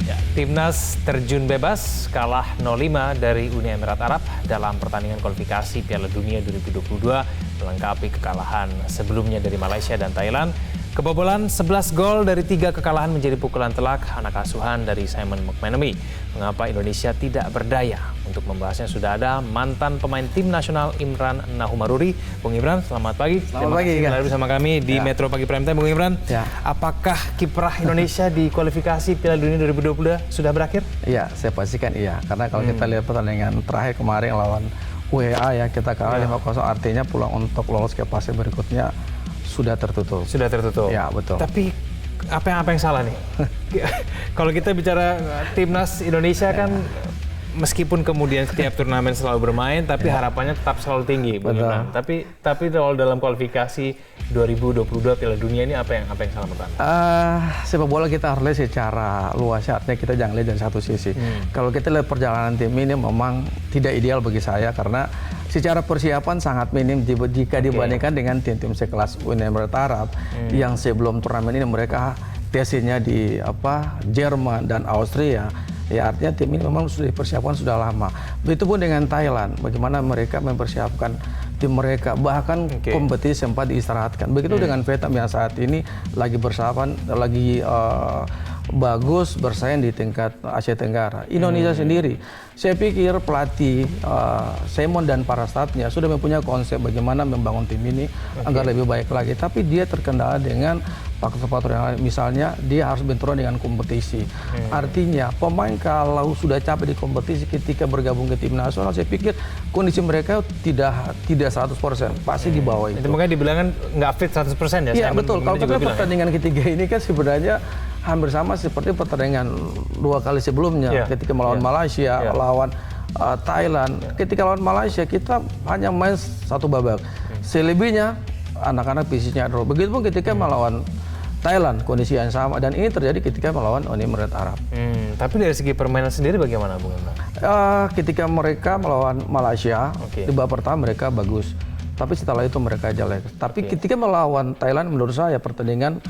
Ya, Timnas terjun bebas kalah 0-5 dari Uni Emirat Arab dalam pertandingan kualifikasi Piala Dunia 2022 melengkapi kekalahan sebelumnya dari Malaysia dan Thailand. Kebobolan 11 gol dari 3 kekalahan menjadi pukulan telak anak asuhan dari Simon McManamy. Mengapa Indonesia tidak berdaya? Untuk membahasnya sudah ada mantan pemain tim nasional Imran Nahumaruri. Bung Imran, selamat pagi. Selamat pagi. Terima kasih bersama kami di Metro Pagi Prime Time. Bung Imran, apakah kiprah Indonesia di kualifikasi Piala Dunia 2022 sudah berakhir? Iya, saya pastikan iya. Karena kalau kita lihat pertandingan terakhir kemarin lawan UEA ya, kita kalah 5-0, artinya peluang untuk lolos ke fase berikutnya sudah tertutup. Sudah tertutup. Ya, betul. Tapi apa yang salah nih? Kalau kita bicara timnas Indonesia kan meskipun kemudian setiap turnamen selalu bermain, tapi harapannya tetap selalu tinggi, Bung Imran. Tapi kalau dalam kualifikasi 2022 Piala Dunia ini apa yang salah menurut Anda? Sepak bola kita harus lihat secara luas, artinya kita jangan lihat dari satu sisi. Kalau kita lihat perjalanan tim ini memang tidak ideal bagi saya karena secara persiapan sangat minim jika dibandingkan dengan tim-tim sekelas Uni Emirat Arab yang sebelum turnamen ini mereka tesnya di Jerman dan Austria. Ya, artinya tim ini memang sudah dipersiapkan sudah lama. Begitupun dengan Thailand, bagaimana mereka mempersiapkan tim mereka, bahkan kompetisi sempat diistirahatkan. Begitu dengan Vietnam yang saat ini lagi lagi bagus bersaing di tingkat Asia Tenggara. Indonesia sendiri, saya pikir pelatih Simon dan para stafnya sudah mempunyai konsep bagaimana membangun tim ini agar lebih baik lagi. Tapi dia terkendala dengan faktor-faktor yang lain. Misalnya dia harus benturan dengan kompetisi. Artinya pemain kalau sudah capek di kompetisi ketika bergabung ke tim nasional, saya pikir kondisi mereka tidak 100%, pasti di bawah itu. Itu makanya dibilang nggak fit 100% ya? Iya betul. Kalau kita pertandingan ketiga ini kan sebenarnya hampir sama seperti pertandingan 2 kali sebelumnya ketika melawan Malaysia, lawan Thailand. Ketika lawan Malaysia kita hanya main 1 babak. Selebihnya anak-anak fisiknya drop. Begitupun ketika melawan Thailand kondisi yang sama, dan ini terjadi ketika melawan Uni Emirat Arab. Tapi dari segi permainan sendiri bagaimana, Bung Imran? Ketika mereka melawan Malaysia di babak pertama mereka bagus, tapi setelah itu mereka jelek. Tapi ketika melawan Thailand menurut saya pertandingan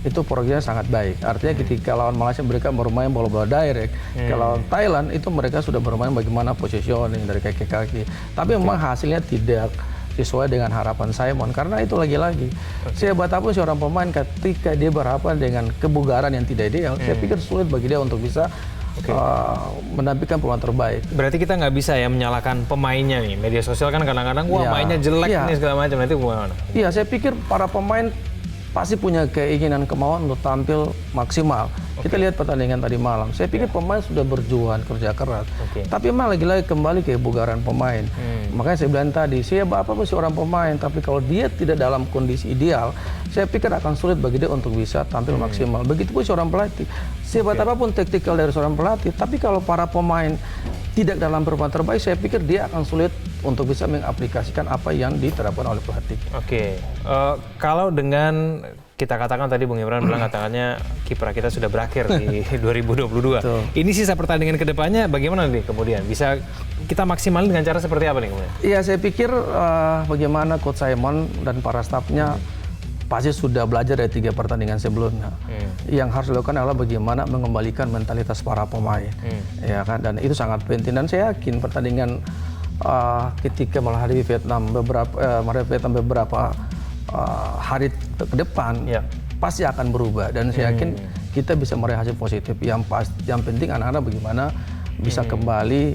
itu progresnya sangat baik. Artinya ketika lawan Malaysia mereka bermain bola-bola direct. Kalau Thailand itu mereka sudah bermain bagaimana positioning dari kaki ke kaki. Tapi memang hasilnya tidak sesuai dengan harapan Simon, karena itu lagi-lagi sehebat apapun seorang pemain ketika dia berhadapan dengan kebugaran yang tidak ideal, saya pikir sulit bagi dia untuk bisa menampilkan peluang terbaik. Berarti kita nggak bisa ya menyalahkan pemainnya nih. Media sosial kan kadang-kadang mainnya jelek nih segala macam. Nanti gimana? Iya, saya pikir para pemain pasti punya keinginan kemauan untuk tampil maksimal. Kita lihat pertandingan tadi malam. Saya pikir pemain sudah berjuang kerja keras. Tapi memang lagi-lagi kembali ke kebugaran pemain. Makanya saya bilang tadi, siapa apapun seorang pemain, tapi kalau dia tidak dalam kondisi ideal, saya pikir akan sulit bagi dia untuk bisa tampil maksimal. Begitupun seorang pelatih. Siapa apapun taktikal dari seorang pelatih, tapi kalau para pemain tidak dalam performa terbaik, saya pikir dia akan sulit untuk bisa mengaplikasikan apa yang diterapkan oleh pelatih. Kalau dengan kita katakan tadi Bung Imran bilang katakannya kiprah kita sudah berakhir di 2022. Ini sisa pertandingan kedepannya bagaimana nih kemudian? Bisa kita maksimalin dengan cara seperti apa nih kemudian? Iya, saya pikir bagaimana Coach Simon dan para stafnya pasti sudah belajar dari 3 pertandingan sebelumnya. Yang harus dilakukan adalah bagaimana mengembalikan mentalitas para pemain. Ya kan? Dan itu sangat penting, dan saya yakin pertandingan ketika menghadapi Vietnam beberapa hari ke depan pasti akan berubah, dan saya yakin kita bisa meraih hasil positif. Yang penting anak-anak bagaimana bisa kembali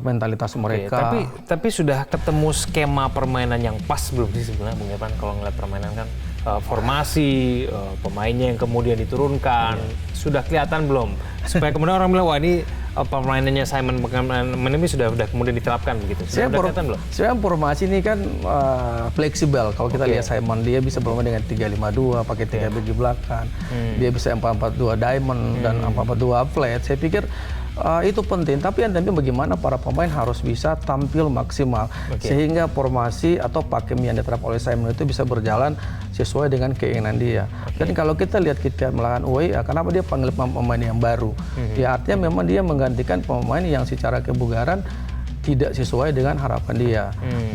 mentalitas mereka. Tapi sudah ketemu skema permainan yang pas belum sih sebenarnya Bung Irfan? Kalau ngeliat permainan kan formasi pemainnya yang kemudian diturunkan sudah kelihatan belum? Supaya kemudian orang bilang wah ini permainannya Simon McManamy sudah kemudian diterapkan begitu. Sudah kelihatan belum? Sebenarnya formasi ini kan fleksibel. Kalau kita lihat Simon, dia bisa bermain dengan 3-5-2, pakai 3 bek di belakang. Dia bisa 4-4-2 diamond dan 4-4-2 flat. Saya pikir itu penting, tapi yang penting bagaimana para pemain harus bisa tampil maksimal sehingga formasi atau pakem yang diterapkan oleh Simon itu bisa berjalan sesuai dengan keinginan dia. Dan kalau kita lihat kita melawan UEA, kenapa dia panggil pemain yang baru? Ya artinya memang dia menggantikan pemain yang secara kebugaran tidak sesuai dengan harapan dia.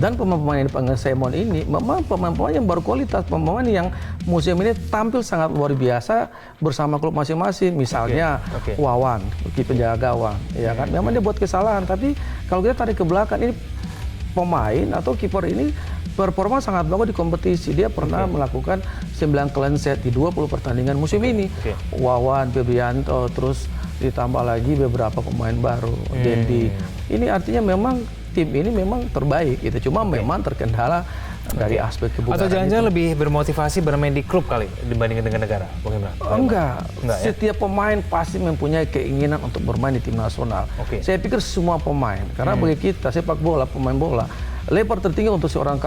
Dan pemain-pemain Semon ini memang pemain-pemain yang berkualitas, pemain yang musim ini tampil sangat luar biasa bersama klub masing-masing. Misalnya Wawan, penjaga gawang, ya kan. Memang dia buat kesalahan, tapi kalau kita tarik ke belakang ini pemain atau kiper ini performa sangat bagus di kompetisi. Dia pernah melakukan 9 clean set di 20 pertandingan musim ini. Wawan, Febrianto, terus ditambah lagi beberapa pemain baru, Dendi. Ini artinya memang tim ini memang terbaik gitu. Cuma memang terkendala dari aspek kebugaran. Atau jangan-jangan lebih bermotivasi bermain di klub kali dibandingkan dengan negara? Bagaimana? Enggak. Ya? Setiap pemain pasti mempunyai keinginan untuk bermain di tim nasional. Saya pikir semua pemain, karena bagi kita sepak bola, pemain bola, level tertinggi untuk seorang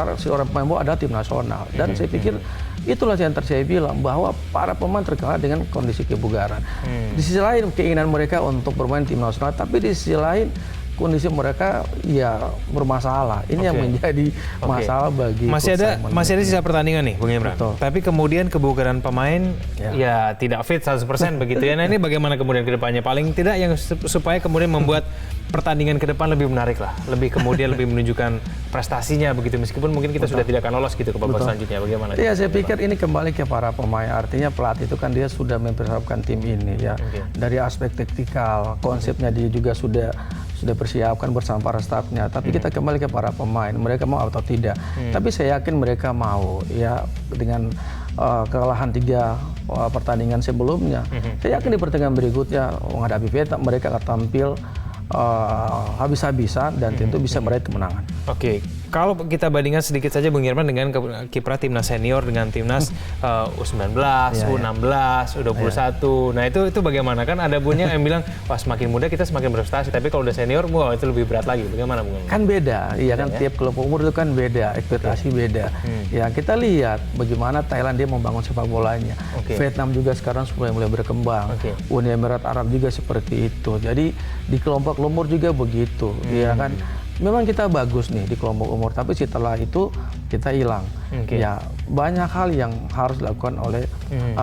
pemain bola adalah tim nasional. Dan saya pikir itulah yang saya bilang, bahwa para pemain terkenal dengan kondisi kebugaran. Di sisi lain keinginan mereka untuk bermain tim nasional, tapi di sisi lain kondisi mereka ya bermasalah. Ini yang menjadi masalah bagi masih ada sisa pertandingan nih, Bung Imran. Tapi kemudian kebugaran pemain ya tidak fit 100% begitu ya. Nah, ini bagaimana kemudian ke depannya? Paling tidak yang supaya kemudian membuat pertandingan ke depan lebih menarik lah, lebih kemudian lebih menunjukkan prestasinya begitu, meskipun mungkin kita sudah tidak akan lolos gitu ke babak selanjutnya. Bagaimana? Iya, saya pikir ini kembali ke para pemain. Artinya pelatih itu kan dia sudah mempersiapkan tim ini ya. Dari aspek taktikal, konsepnya dia juga sudah persiapkan bersama para stafnya. Tapi kita kembali ke para pemain, mereka mau atau tidak. Tapi saya yakin mereka mau ya, dengan kekalahan 3 pertandingan sebelumnya. Saya yakin di pertandingan berikutnya menghadapi Vietnam mereka akan tampil habis-habisan dan tentu bisa meraih kemenangan. Kalau kita bandingkan sedikit saja Bung Irman dengan kiprah timnas senior dengan timnas U19, U16, U21. Nah itu bagaimana? Kan ada Bun yang bilang, wah semakin muda kita semakin berprestasi, tapi kalau udah senior, wah itu lebih berat lagi. Bagaimana Bung Irman? Kan beda, iya kan, tiap kelompok umur itu kan beda, ekspektasi beda. Ya kita lihat bagaimana Thailand dia membangun sepak bolanya. Vietnam juga sekarang sudah mulai berkembang. Uni Emirat Arab juga seperti itu. Jadi di kelompok umur juga begitu, ya kan. Memang kita bagus nih di kelompok umur, tapi setelah itu kita hilang. Ya banyak hal yang harus dilakukan oleh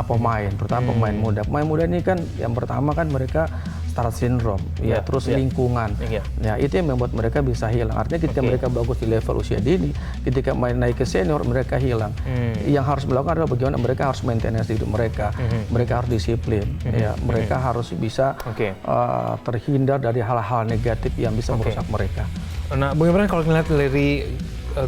pemain, terutama pemain muda. Pemain muda ini kan yang pertama kan mereka start syndrome, ya terus lingkungan. Ya itu yang membuat mereka bisa hilang. Artinya ketika mereka bagus di level usia dini, ketika naik ke senior mereka hilang. Yang harus dilakukan adalah bagaimana mereka harus maintenance hidup mereka. Mereka harus disiplin. Ya mereka harus bisa terhindar dari hal-hal negatif yang bisa merusak mereka. Nah, Bung Imran, kalau melihat dari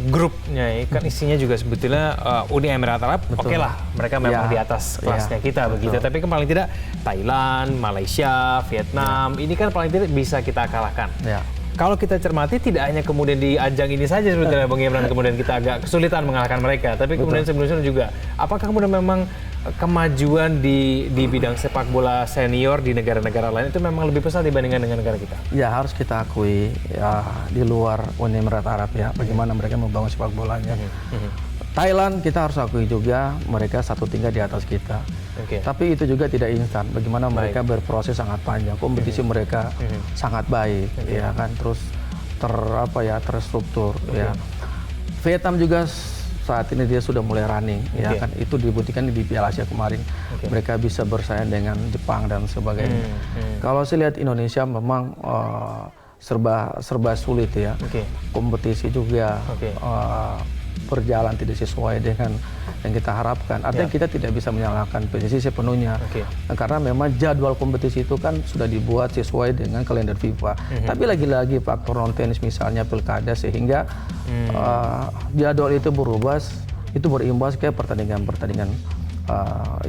grupnya kan isinya juga sebetulnya Uni Emirat Arab, lah mereka memang di atas kelasnya kita begitu. Tapi kan paling tidak Thailand, Malaysia, Vietnam, ini kan paling tidak bisa kita kalahkan. Kalau kita cermati tidak hanya kemudian di ajang ini saja sebetulnya Bung Imran kemudian kita agak kesulitan mengalahkan mereka, tapi kemudian sebelumnya juga apakah kemudian memang kemajuan di bidang sepak bola senior di negara-negara lain itu memang lebih pesat dibandingkan dengan negara kita? Ya harus kita akui ya, di luar Uni Emirat Arab ya, bagaimana mereka membangun sepak bolanya. Thailand kita harus akui juga mereka satu tingkat di atas kita. Tapi itu juga tidak instan. Bagaimana mereka berproses sangat panjang, kompetisi mereka sangat baik, ya kan, terus terstruktur. Ya. Vietnam juga saat ini dia sudah mulai running, ya kan, itu dibuktikan di Piala Asia kemarin. Mereka bisa bersaing dengan Jepang dan sebagainya. Kalau saya lihat Indonesia memang serba sulit ya. Kompetisi juga berjalan tidak sesuai dengan yang kita harapkan. Artinya kita tidak bisa menyalahkan PSSI sepenuhnya. Karena memang jadwal kompetisi itu kan sudah dibuat sesuai dengan kalender FIFA. Tapi lagi-lagi faktor non tenis misalnya pilkada sehingga jadwal itu berubah, itu berimbas ke pertandingan-pertandingan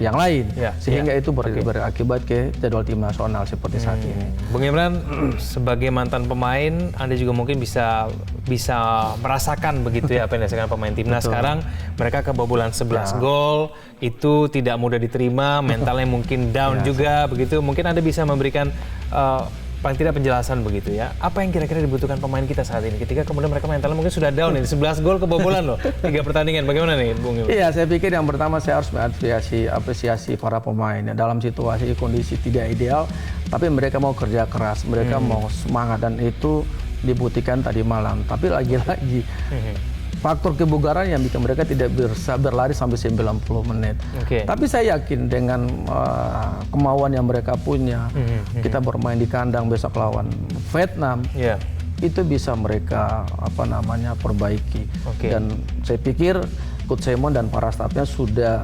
yang lain, sehingga itu berakibat ke jadwal tim nasional seperti saat ini. Bung Imran, sebagai mantan pemain, Anda juga mungkin bisa merasakan begitu ya apa yang dirasakan pemain timnas sekarang. Mereka kebobolan 11 gol, itu tidak mudah diterima, mentalnya mungkin down juga begitu. Mungkin Anda bisa memberikan paling tidak penjelasan begitu ya. Apa yang kira-kira dibutuhkan pemain kita saat ini ketika kemudian mereka mentalnya mungkin sudah down nih, 11 gol kebobolan loh, 3 pertandingan. Bagaimana nih Bung Imran? Iya, saya pikir yang pertama saya harus apresiasi para pemain ya, dalam situasi kondisi tidak ideal, tapi mereka mau kerja keras, mereka mau semangat, dan itu dibuktikan tadi malam. Tapi lagi-lagi faktor kebugaran yang bikin mereka tidak bisa berlari sampai 90 menit. Tapi saya yakin dengan kemauan yang mereka punya, kita bermain di kandang besok lawan Vietnam. itu bisa mereka perbaiki. Dan saya pikir Coach Simon dan para stafnya sudah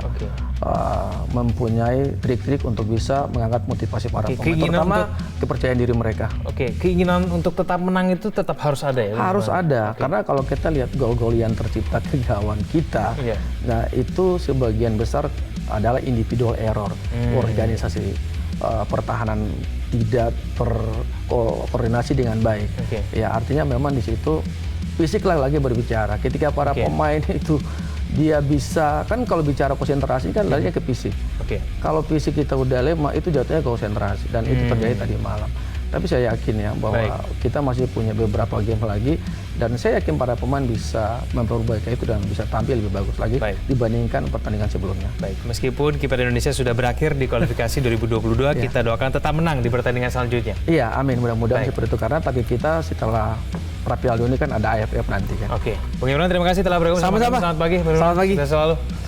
mempunyai trik-trik untuk bisa mengangkat motivasi para pemain, terutama kepercayaan diri mereka. Keinginan untuk tetap menang itu tetap harus ada ya? Harus ada, karena kalau kita lihat gol-gol yang tercipta ke gawang kita, nah itu sebagian besar adalah individual error, organisasi pertahanan tidak terkoordinasi dengan baik. Ya artinya memang di situ fisik lagi berbicara. Ketika para pemain itu dia bisa, kan kalau bicara konsentrasi kan larinya ke fisik. Kalau fisik kita udah lemah itu jatuhnya konsentrasi, dan itu terjadi tadi malam. Tapi saya yakin ya bahwa kita masih punya beberapa game lagi, dan saya yakin para pemain bisa memperbaiki itu dan bisa tampil lebih bagus lagi dibandingkan pertandingan sebelumnya. Meskipun kiper Indonesia sudah berakhir di kualifikasi 2022, kita doakan tetap menang di pertandingan selanjutnya. Iya, amin. Mudah-mudahan seperti itu, karena target kita setelah Piala Dunia kan ada AFF nanti kan. Bung Imran, terima kasih telah bergabung. Sama-sama. Selamat pagi. Selamat pagi. Selalu.